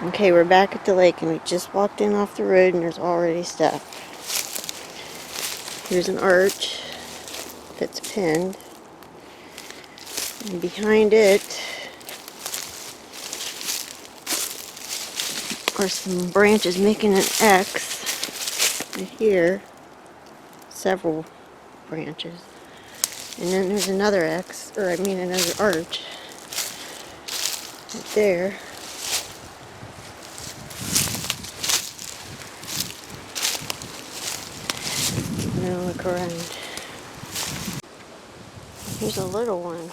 Okay, we're back at the lake and we just walked in off the road and there's already stuff. Here's an arch that's pinned, and behind it are some branches making an X right here, several branches, and then there's another X, or I mean another arch right there. Now look around. Here's a little one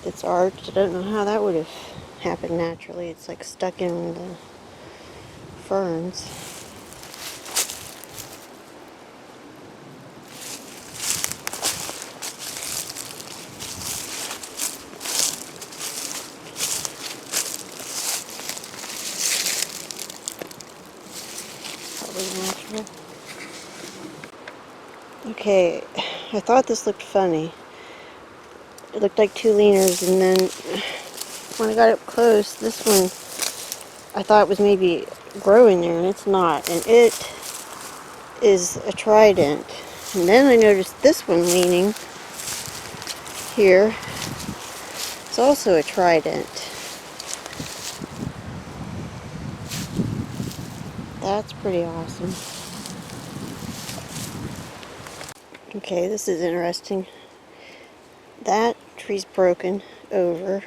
that's arched. I don't know how that would have happened naturally. It's like stuck in the ferns. Probably natural. Okay, I thought this looked funny. It looked like two leaners, and then when I got up close, this one I thought was maybe growing there, and it's not. And it is a trident. And then I noticed this one leaning here. It's also a trident. That's pretty awesome. Okay, this is interesting. That tree's broken over,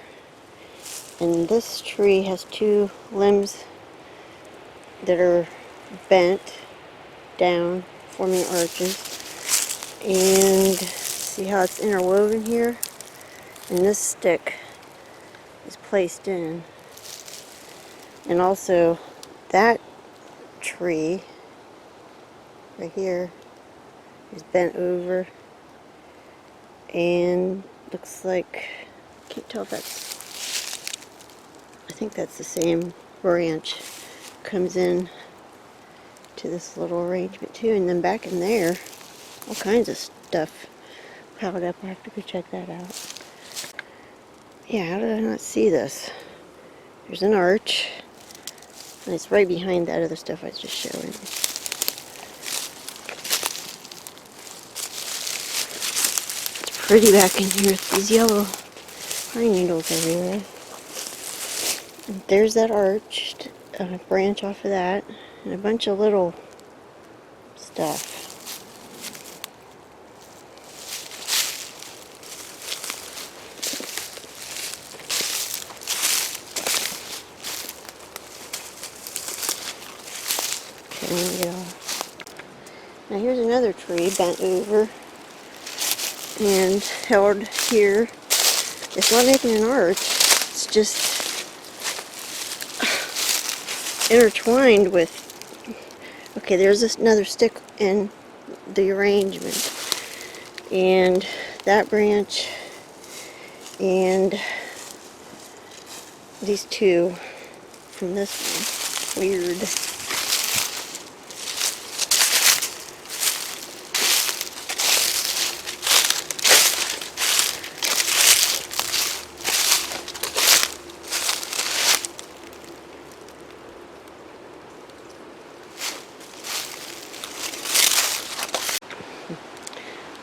and this tree has two limbs that are bent down, forming arches. And see how it's interwoven here? And this stick is placed in. And also that tree right here is bent over, and looks like, can't tell if that's, I think that's the same branch, comes in to this little arrangement too. And then back in there, all kinds of stuff piled up. I have to go check that out. Yeah, how did I not see this? There's an arch, and it's right behind that other stuff I was just showing. It's pretty back in here with these yellow pine needles everywhere. And there's that arched branch off of that, and a bunch of little stuff. Okay, let me get off. Now here's another tree bent over and held here. It's not making an arch, it's just intertwined with, okay, there's another stick in the arrangement, and that branch, and these two from this one. Weird.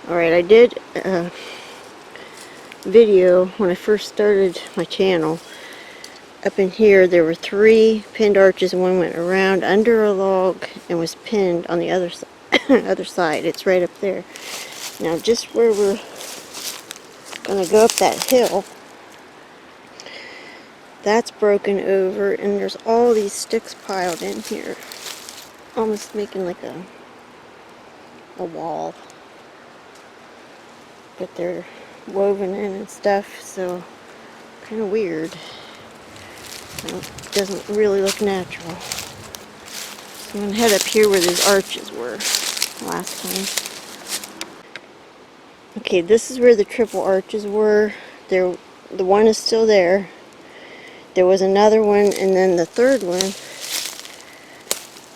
Alright, I did a video when I first started my channel. Up in here there were 3 pinned arches, and one went around under a log and was pinned on the other side. It's right up there. Now just where we're going to go up that hill, that's broken over, and there's all these sticks piled in here, almost making like a wall. But they're woven in and stuff, so kind of weird. It doesn't really look natural. So I'm going to head up here where these arches were last time. Okay, this is where the triple arches were. The one is still there. There was another one, and then the third one,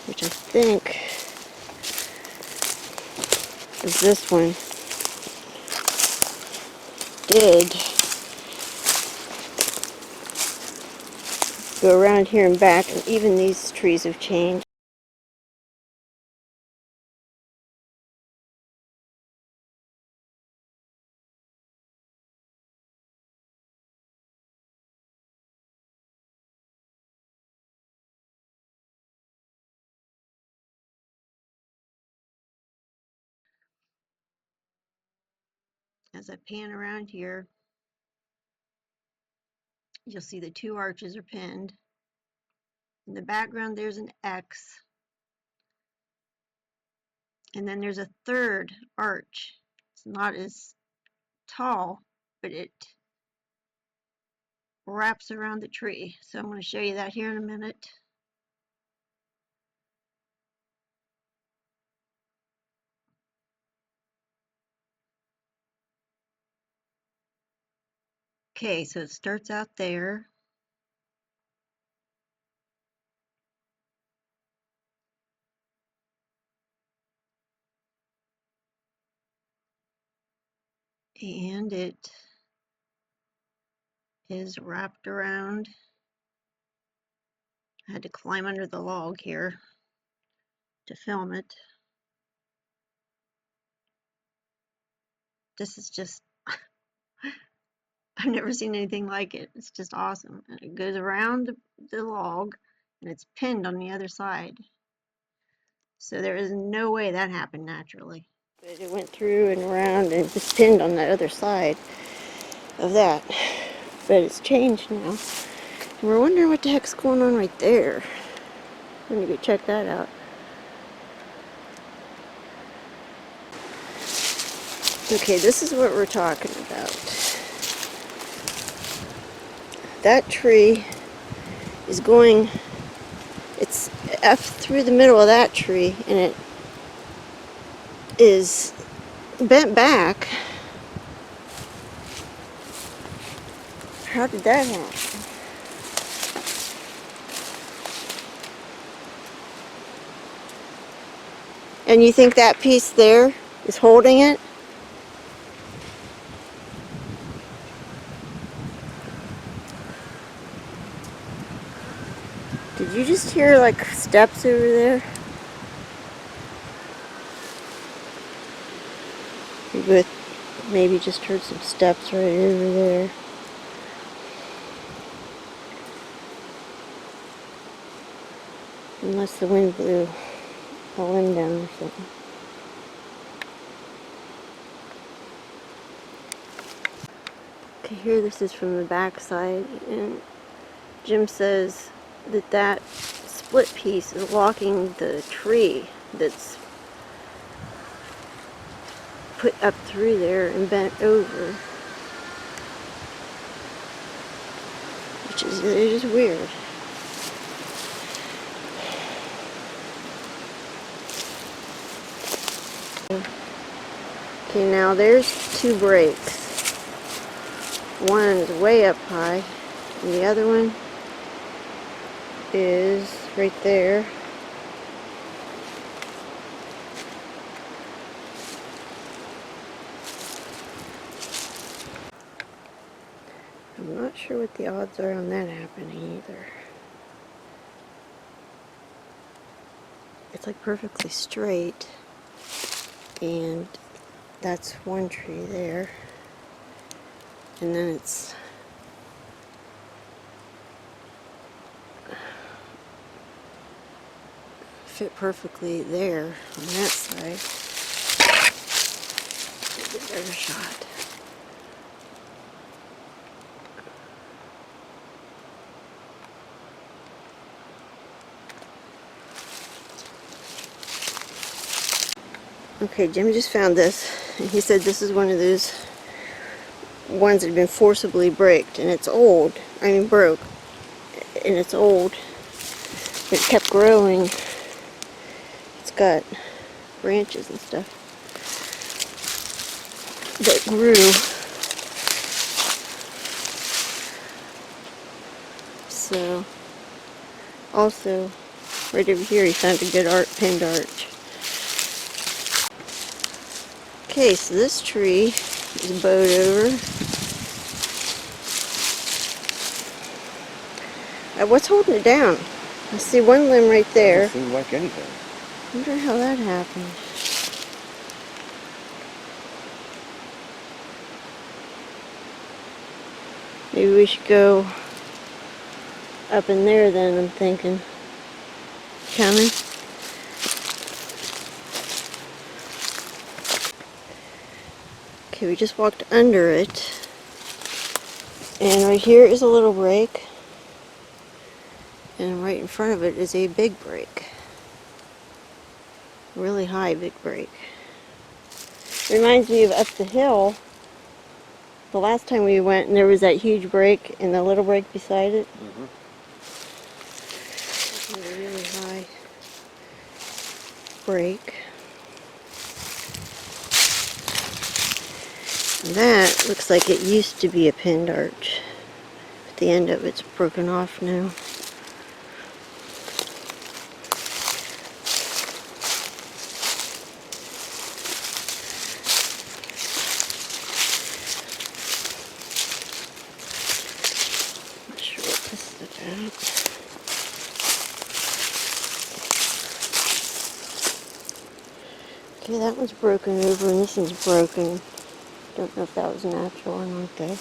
which I think is this one, did go around here and back, and even these trees have changed. As I pan around here, you'll see the two arches are pinned. In the background, there's an X. And then there's a third arch. It's not as tall, but it wraps around the tree. So I'm going to show you that here in a minute. Okay, so it starts out there. And it is wrapped around. I had to climb under the log here to film it. This is just, I've never seen anything like it. It's just awesome. And it goes around the log and it's pinned on the other side. So there is no way that happened naturally. But it went through and around and just pinned on the other side of that. But it's changed now. And we're wondering what the heck's going on right there. I'm gonna go check that out. Okay, this is what we're talking about. That tree is going, it's up through the middle of that tree, and it is bent back. How did that happen? And you think that piece there is holding it? Did you just hear like steps over there? You both maybe just heard some steps right over there. Unless the wind blew a limb down or something. Okay, here this is from the back side, and Jim says that that split piece is blocking the tree that's put up through there and bent over, which is just weird. Okay, now there's two breaks. One is way up high, and the other one is right there. I'm not sure what the odds are on that happening either. It's like perfectly straight, and that's one tree there, and then it's fit perfectly there on that side. Get a better shot. Okay, Jim just found this, and he said this is one of those ones that had been forcibly braked, and it's old. I mean, broke, and it's old. It kept growing. It's got branches and stuff that grew. So, also, right over here, he found a good pinned arch. Okay, so this tree is bowed over. What's holding it down? I see one limb right there. Doesn't seem like anything. Wonder how that happened. Maybe we should go up in there then, I'm thinking. Coming? Okay, we just walked under it. And right here is a little break. And right in front of it is a big break. Really high big break. Reminds me of up the hill. The last time we went and there was that huge break and the little break beside it. A really high break. And that looks like it used to be a pinned arch. But the end of it's broken off now. Not sure what this is about. Okay, that one's broken over and this one's broken. Don't know if that was natural or not though.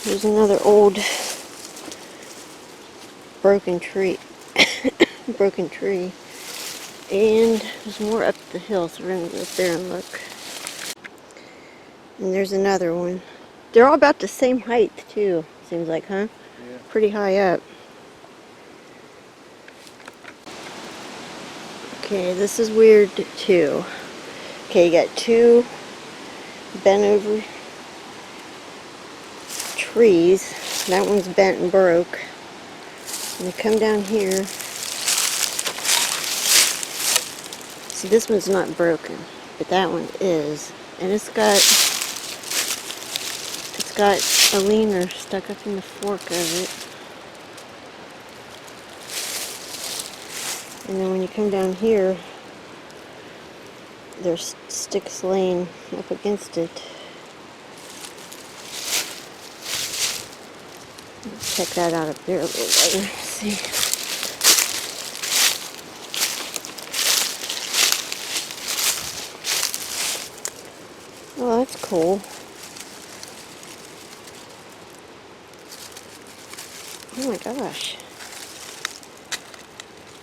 There's another old broken tree. Broken tree. And there's more up the hill, so we're going to go up there and look. And there's another one. They're all about the same height too, seems like, huh? Yeah. Pretty high up. Okay, this is weird too. Okay, you got two bent over trees. That one's bent and broke. And they come down here. See, this one's not broken, but that one is. And it's got a leaner stuck up in the fork of it. And then when you come down here, there's sticks laying up against it. Let's check that out up there a little better. See. Oh, that's cool. Oh my gosh.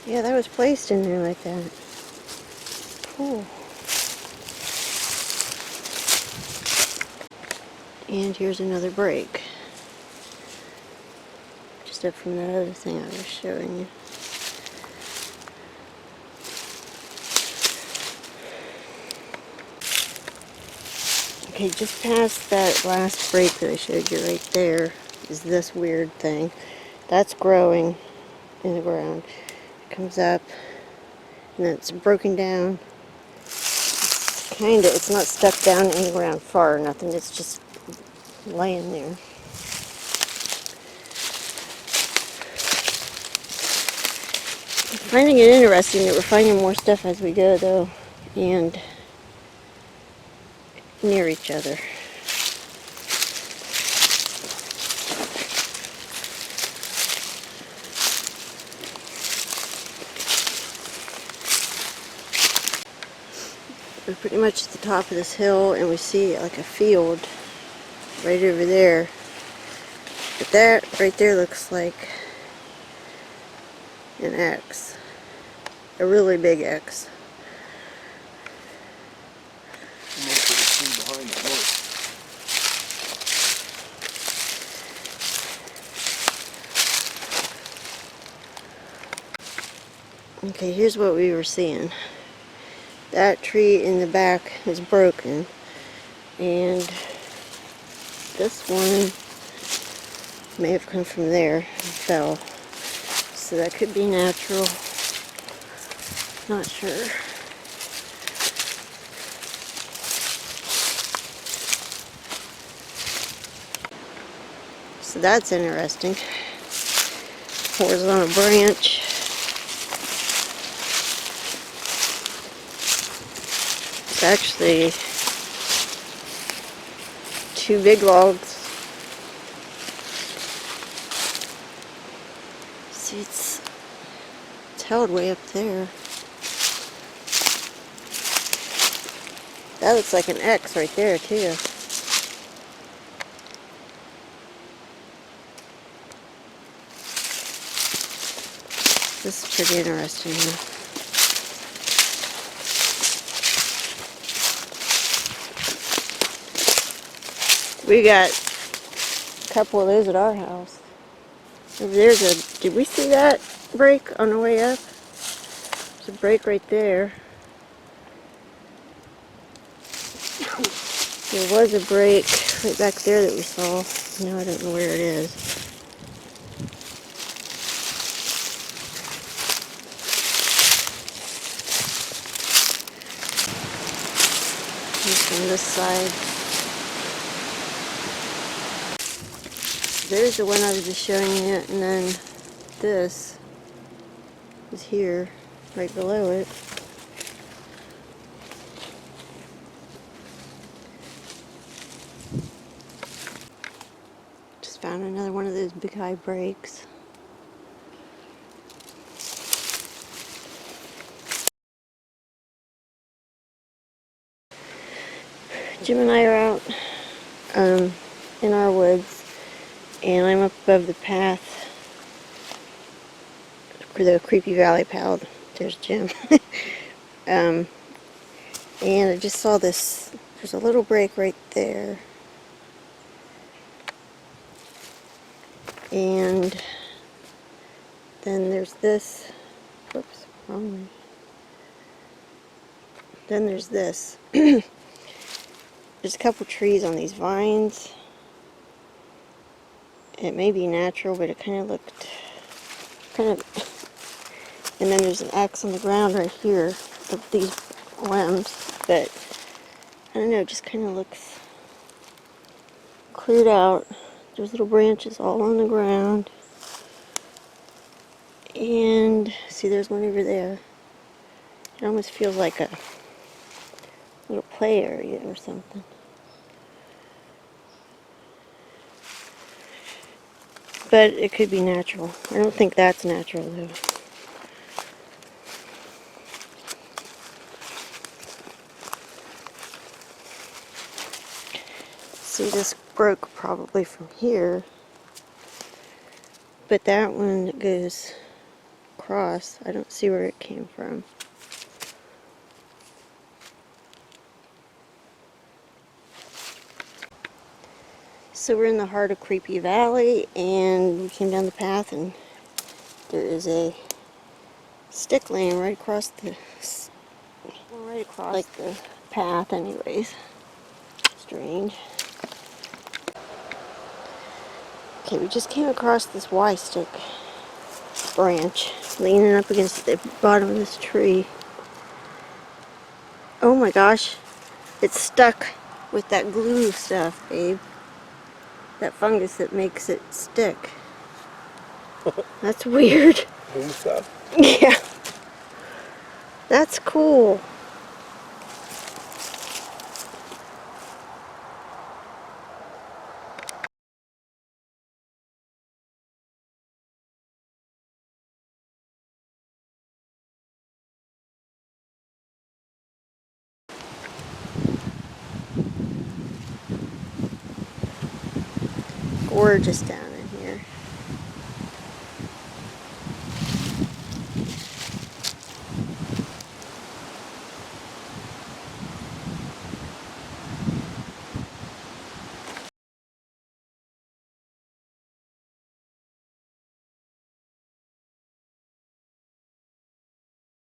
Yeah, that was placed in there like that. Cool. And here's another break. Just up from that other thing I was showing you. Okay, just past that last break that I showed you right there is this weird thing. That's growing in the ground. It comes up and then it's broken down. It's not stuck down in the ground far or nothing. It's just laying there. I'm finding it interesting that we're finding more stuff as we go though, and near each other. We're pretty much at the top of this hill and we see like a field right over there. But that right there looks like an X. A really big X. Most of the tree behind the horse. Okay, here's what we were seeing. That tree in the back is broken, and this one may have come from there and fell. So that could be natural. Not sure. So that's interesting. Horizontal branch. It's actually 2 big logs. See, it's held way up there. That looks like an X right there, too. This is pretty interesting. We got a couple of those at our house. Over there's a, did we see that break on the way up? There's a break right there. There was a break right back there that we saw. Now I don't know where it is. Here's from this side. There's the one I was just showing you, and then this is here, right below it. Just found another one of those big high breaks. Jim and I are out in our woods, and I'm up above the path for the Creepy Valley Pal. There's Jim. And I just saw this. There's a little break right there. And then there's this. Whoops, wrong way. Then there's this. There's a couple trees on these vines. It may be natural, but it kind of looked and then there's an X on the ground right here of these limbs, but I don't know, it just kind of looks cleared out. There's little branches all on the ground. And see, there's one over there. It almost feels like a little play area or something. But it could be natural. I don't think that's natural though. See, this broke probably from here. But that one that goes across, I don't see where it came from. So we're in the heart of Creepy Valley, and we came down the path, and there is a stick laying right across the, like the path anyways. Strange. Okay, we just came across this Y stick branch leaning up against the bottom of this tree. Oh my gosh, it's stuck with that glue stuff, babe. That fungus that makes it stick. That's weird. Glue stuff? Yeah. That's cool. Gorgeous down